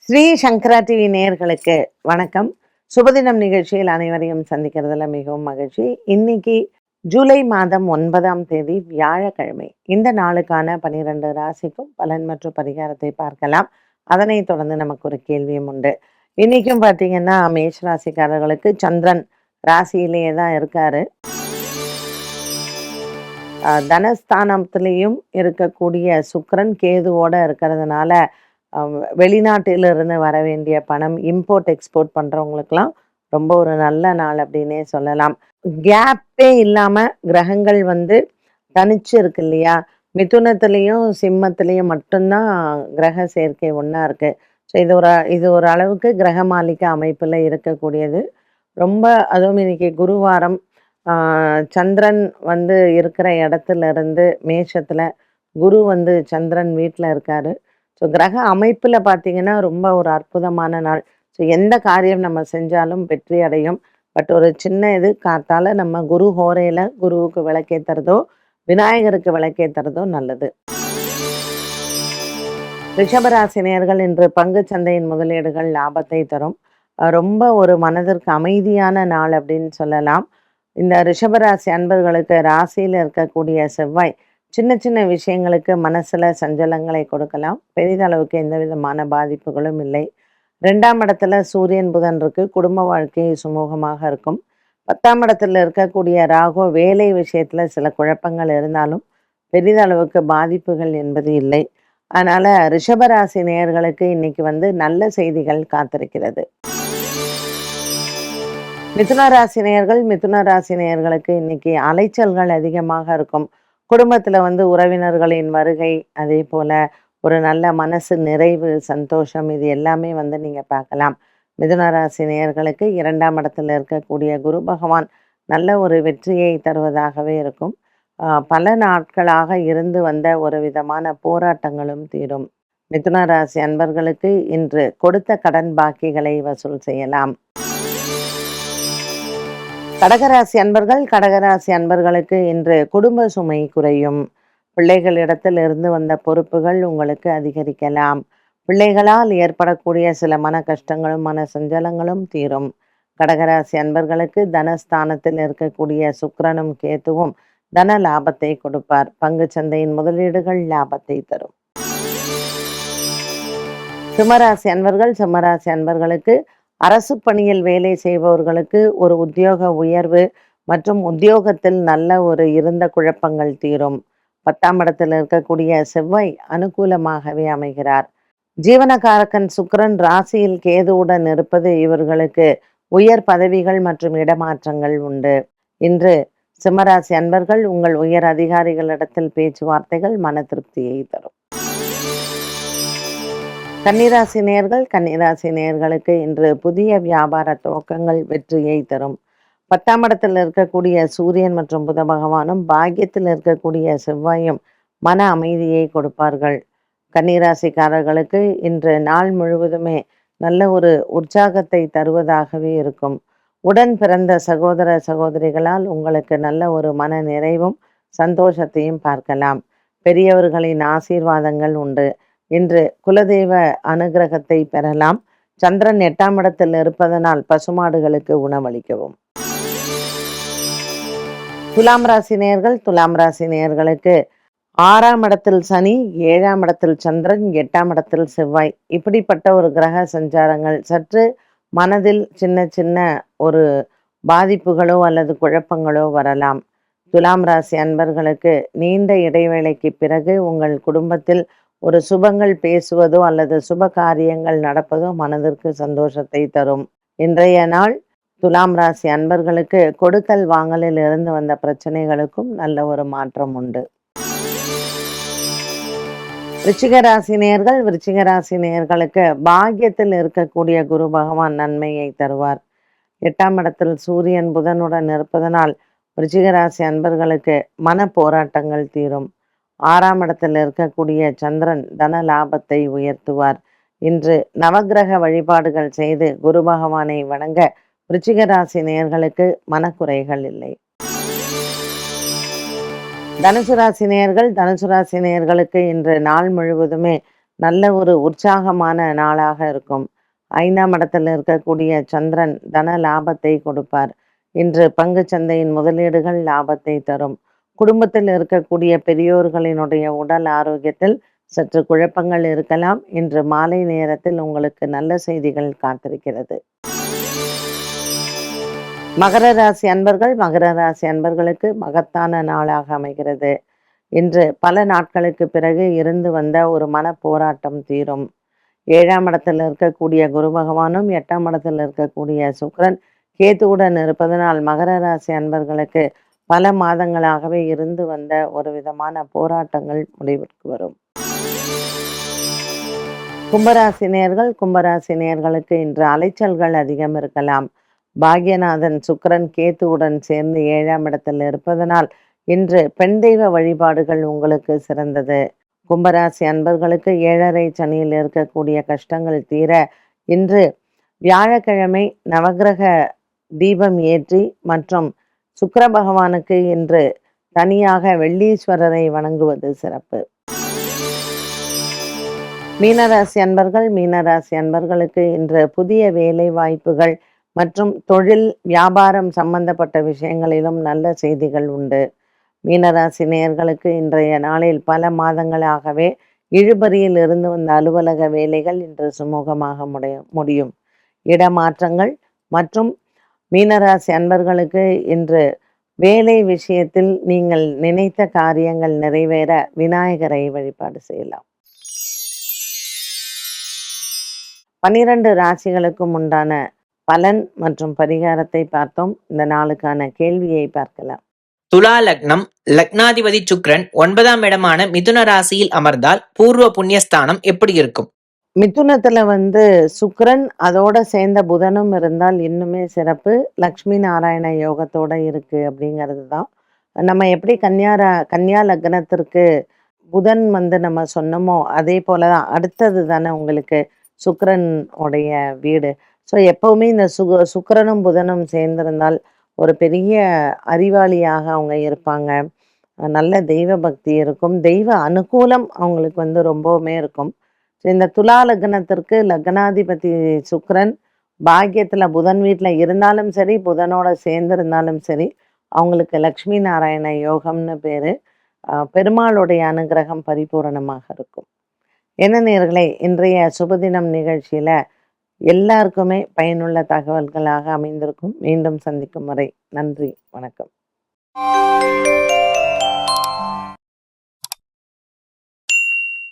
ஸ்ரீ சங்கரா TV நேயர்களுக்கு வணக்கம். சுபதினம் நிகழ்ச்சியில் அனைவரையும் சந்திக்கிறதுல மிகவும் மகிழ்ச்சி. இன்னைக்கு ஜூலை மாதம் 9ஆம் தேதி வியாழக்கிழமை. இந்த நாளுக்கான 12 ராசிக்கும் பலன் மற்றும் பரிகாரத்தை பார்க்கலாம். அதனைத் தொடர்ந்து நமக்கு ஒரு கேள்வியும் உண்டு. இன்னைக்கும் பார்த்தீங்கன்னா மேஷ ராசிக்காரர்களுக்கு சந்திரன் ராசியிலேயே தான் இருக்காரு. தனஸ்தானத்திலையும் இருக்கக்கூடிய சுக்கிரன் கேதுவோட இருக்கிறதுனால வெளிநாட்டிலிருந்து வர வேண்டிய பணம் இம்போர்ட் எக்ஸ்போர்ட் பண்ணுறவங்களுக்கெல்லாம் ரொம்ப ஒரு நல்ல நாள் அப்படின்னே சொல்லலாம். கேப்பே இல்லாமல் கிரகங்கள் தனிச்சு இருக்கு இல்லையா? மிதுனத்துலேயும் சிம்மத்துலேயும் மட்டும்தான் கிரக சேர்க்கை ஒன்றா இருக்குது. ஸோ இது ஒரு அளவுக்கு கிரக மாளிகை அமைப்பில் இருக்கக்கூடியது. ரொம்ப அதுவும் இன்னைக்கு குருவாரம். சந்திரன் இருக்கிற இடத்துல இருந்து மேஷத்தில் குரு சந்திரன் வீட்டில் இருக்காரு. ஸோ கிரக அமைப்பில் பார்த்தீங்கன்னா ரொம்ப ஒரு அற்புதமான நாள். ஸோ எந்த காரியம் நம்ம செஞ்சாலும் வெற்றி அடையும். பட் ஒரு சின்ன இது காத்தால் நம்ம குரு ஹோரையில் குருவுக்கு விளக்கேற்றுறதோ விநாயகருக்கு விளக்கேற்றுறதோ நல்லது. ரிஷபராசினியர்கள் இன்று பங்கு சந்தையின் முதலீடுகள் லாபத்தை தரும். ரொம்ப ஒரு மனதிற்கு அமைதியான நாள் அப்படின்னு சொல்லலாம். இந்த ரிஷபராசி அன்பர்களுக்கு ராசியில் இருக்கக்கூடிய செவ்வாய் சின்ன சின்ன விஷயங்களுக்கு மனசில் சஞ்சலங்களை கொடுக்கலாம். பெரிதளவுக்கு எந்த விதமான பாதிப்புகளும் இல்லை. 2ஆம் இடத்துல சூரியன் புதன் இருக்கு. குடும்ப வாழ்க்கை சுமூகமாக இருக்கும். 10ஆம் இடத்துல இருக்கக்கூடிய ராகு வேலை விஷயத்தில் சில குழப்பங்கள் இருந்தாலும் பெரிதளவுக்கு பாதிப்புகள் என்பது இல்லை. அதனால் ரிஷபராசி நேயர்களுக்கு இன்னைக்கு நல்ல செய்திகள் காத்திருக்கிறது. மிதுன ராசி நேயர்களுக்கு இன்னைக்கு அலைச்சல்கள் அதிகமாக இருக்கும். குடும்பத்தில் உறவினர்களின் வருகை, அதே போல் ஒரு நல்ல மனசு நிறைவு, சந்தோஷம், இது எல்லாமே நீங்கள் பார்க்கலாம். மிதுன ராசி நேயர்களுக்கு 2ஆம் இடத்துல இருக்கக்கூடிய குரு பகவான் நல்ல ஒரு வெற்றியை தருவதாகவே இருக்கும். பல நாட்களாக இருந்து வந்த ஒரு விதமான போராட்டங்களும் தீரும். மிதுன ராசி அன்பர்களுக்கு இன்று கொடுத்த கடன் பாக்கிகளை வசூல் செய்யலாம். கடகராசி அன்பர்களுக்கு இன்று குடும்ப சுமை குறையும். பிள்ளைகளிடத்தில் இருந்து வந்த பொறுப்புகள் உங்களுக்கு அதிகரிக்கலாம். பிள்ளைகளால் ஏற்படக்கூடிய சில மன கஷ்டங்களும் மன சஞ்சலங்களும் தீரும். கடகராசி அன்பர்களுக்கு தனஸ்தானத்தில் இருக்கக்கூடிய சுக்கிரனும் கேதுவும் தன லாபத்தை கொடுப்பார். பங்கு சந்தையின் முதலீடுகள் லாபத்தை தரும். சிம்மராசி அன்பர்களுக்கு அரசு பணியில் வேலை செய்பவர்களுக்கு ஒரு உத்தியோக உயர்வு மற்றும் உத்தியோகத்தில் நல்ல ஒரு இருந்த குழப்பங்கள் தீரும். 10ஆம் இடத்தில் இருக்கக்கூடிய செவ்வாய் அனுகூலமாகவே அமைகிறார். ஜீவனகாரகன் சுக்கிரன் ராசியில் கேதுவுடன் இருப்பது இவர்களுக்கு உயர் பதவிகள் மற்றும் இடமாற்றங்கள் உண்டு. இன்று சிம்மராசி அன்பர்கள் உங்கள் உயர் அதிகாரிகளிடத்தில் பேச்சுவார்த்தைகள் மன திருப்தியை தரும். கன்னிராசி நேயர்களுக்கு இன்று புதிய வியாபார துவக்கங்கள் வெற்றியை தரும். 10ஆம் இடத்தில் இருக்கக்கூடிய சூரியன் மற்றும் புத பகவானும் பாக்கியத்தில் இருக்கக்கூடிய செவ்வாயும் மன அமைதியை கொடுப்பார்கள். கன்னிராசிக்காரர்களுக்கு இன்று நாள் முழுவதுமே நல்ல ஒரு உற்சாகத்தை தருவதாகவே இருக்கும். உடன் பிறந்த சகோதர சகோதரிகளால் உங்களுக்கு நல்ல ஒரு மன நிறைவும் சந்தோஷத்தையும் பார்க்கலாம். பெரியவர்களின் ஆசீர்வாதங்கள் உண்டு. இன்று குலதெய்வ அனுகிரகத்தை பெறலாம். சந்திரன் 8ஆம் இடத்தில் இருப்பதனால் பசுமாடுகளுக்கு உணவளிக்கவும். துலாம் ராசி நேயர்களுக்கு 6ஆம் இடத்தில் சனி, 7ஆம் இடத்தில் சந்திரன், 8ஆம் இடத்தில் செவ்வாய், இப்படிப்பட்ட ஒரு கிரக சஞ்சாரங்கள் சற்று மனதில் சின்ன சின்ன ஒரு பாதிப்புகளோ அல்லது குழப்பங்களோ வரலாம். துலாம் ராசி அன்பர்களுக்கு நீண்ட இடைவேளைக்கு பிறகு உங்கள் குடும்பத்தில் ஒரு சுபங்கள் பேசுவதோ அல்லது சுப காரியங்கள் நடப்பதோ மனதிற்கு சந்தோஷத்தை தரும். இன்றைய நாள் துலாம் ராசி அன்பர்களுக்கு கொடுக்கல் வாங்கலில் இருந்து வந்த பிரச்சனைகளுக்கும் நல்ல ஒரு மாற்றம் உண்டு. விருச்சிக ராசி நேயர்களுக்கு பாக்கியத்தில் இருக்கக்கூடிய குரு பகவான் நன்மையை தருவார். 8ஆம் இடத்தில் சூரியன் புதனுடன் இருப்பதனால் விருச்சிக ராசி அன்பர்களுக்கு மன போராட்டங்கள் தீரும். 6ஆம் இடத்தில் இருக்கக்கூடிய சந்திரன் தன லாபத்தை உயர்த்துவார். இன்று நவக்கிரக வழிபாடுகள் செய்து குரு பகவானை வணங்க விருச்சிக ராசி நேயர்களுக்கு மனக்குறைகள் இல்லை. தனுசு ராசி நேயர்களுக்கு இன்று நாள் முழுவதுமே நல்ல ஒரு உற்சாகமான நாளாக இருக்கும். 5ஆம் இடத்தில் இருக்கக்கூடிய சந்திரன் தன லாபத்தை கொடுப்பார். இன்று பங்குச் சந்தையின் முதலீடுகள் லாபத்தை தரும். குடும்பத்தில் இருக்கக்கூடிய பெரியோர்களினுடைய உடல் ஆரோக்கியத்தில் சற்று குழப்பங்கள் இருக்கலாம். இன்று மாலை நேரத்தில் உங்களுக்கு நல்ல செய்திகள் காத்திருக்கிறது. மகர ராசி அன்பர்களுக்கு மகத்தான நாளாக அமைகிறது. இன்று பல நாட்களுக்கு பிறகு இருந்து வந்த ஒரு மன போராட்டம் தீரும். 7ஆம் இடத்தில் இருக்கக்கூடிய குரு பகவானும் 8ஆம் இடத்தில் இருக்கக்கூடிய சுக்கிரன் கேதுவுடன் இருப்பதனால் மகர ராசி அன்பர்களுக்கு பல மாதங்களாகவே இருந்து வந்த ஒரு விதமான போராட்டங்கள் முடிவிற்கு வரும். கும்பராசி நேயர்களுக்கு இன்று அலைச்சல்கள் அதிகம் இருக்கலாம். பாக்யநாதன் சுக்கிரன் கேத்துவுடன் சேர்ந்து 7ஆம் இடத்தில் இருப்பதனால் இன்று பெண் தெய்வ வழிபாடுகள் உங்களுக்கு சிறந்தது. கும்பராசி அன்பர்களுக்கு 7.5 சனியில் இருக்கக்கூடிய கஷ்டங்கள் தீர இன்று வியாழக்கிழமை நவக்கிரக தீபம் ஏற்றி மற்றும் சுக்கிர பகவானுக்கு இன்று தனியாக வெள்ளீஸ்வரரை வணங்குவது சிறப்பு. மீனராசி அன்பர்களுக்கு இன்று புதிய வேலை வாய்ப்புகள் மற்றும் தொழில் வியாபாரம் சம்பந்தப்பட்ட விஷயங்களிலும் நல்ல செய்திகள் உண்டு. மீனராசி நேயர்களுக்கு இன்றைய நாளில் பல மாதங்களாகவே இழுபறியில் இருந்து வந்த அலுவலக வேலைகள் இன்று சுமூகமாக முடியும். இடமாற்றங்கள் மற்றும் மீனராசி அன்பர்களுக்கு இன்று வேலை விஷயத்தில் நீங்கள் நினைத்த காரியங்கள் நிறைவேற விநாயகரை வழிபாடு செய்யலாம். 12 ராசிகளுக்கும் உண்டான பலன் மற்றும் பரிகாரத்தை பார்த்தோம். இந்த நாளுக்கான கேள்வியை பார்க்கலாம். துலா லக்னம், லக்னாதிபதி சுக்கிரன் 9ஆம் இடமான மிதுன ராசியில் அமர்ந்தால் பூர்வ புண்ணியஸ்தானம் எப்படி இருக்கும்? மிதுனத்துல சுக்கிரன் அதோட சேர்ந்த புதனும் இருந்தால் இன்னுமே சிறப்பு. லக்ஷ்மி நாராயண யோகத்தோட இருக்கு அப்படிங்கிறது தான். நம்ம எப்படி கன்னியா லக்னத்திற்கு புதன் நம்ம சொன்னோமோ அதே போலதான் அடுத்தது தானே உங்களுக்கு சுக்கிரன் உடைய வீடு. ஸோ எப்பவுமே இந்த சுக்கிரனும் புதனும் சேர்ந்திருந்தால் ஒரு பெரிய அறிவாளியாக அவங்க இருப்பாங்க. நல்ல தெய்வ பக்தி இருக்கும். தெய்வ அனுகூலம் அவங்களுக்கு ரொம்பவுமே இருக்கும். ஸோ இந்த துலா லக்னத்திற்கு லக்னாதிபதி சுக்கிரன் பாக்கியத்தில் புதன் வீட்டில் இருந்தாலும் சரி, புதனோட சேர்ந்திருந்தாலும் சரி, அவங்களுக்கு லக்ஷ்மி நாராயண யோகம்னு பேர். பெருமாளுடைய அனுகிரகம் பரிபூரணமாக இருக்கும். என்ன நேயர்களே, இன்றைய சுபதினம் நிகழ்ச்சியில் எல்லாருக்குமே பயனுள்ள தகவல்களாக அமைந்திருக்கும். மீண்டும் சந்திக்கும் வரை நன்றி, வணக்கம்.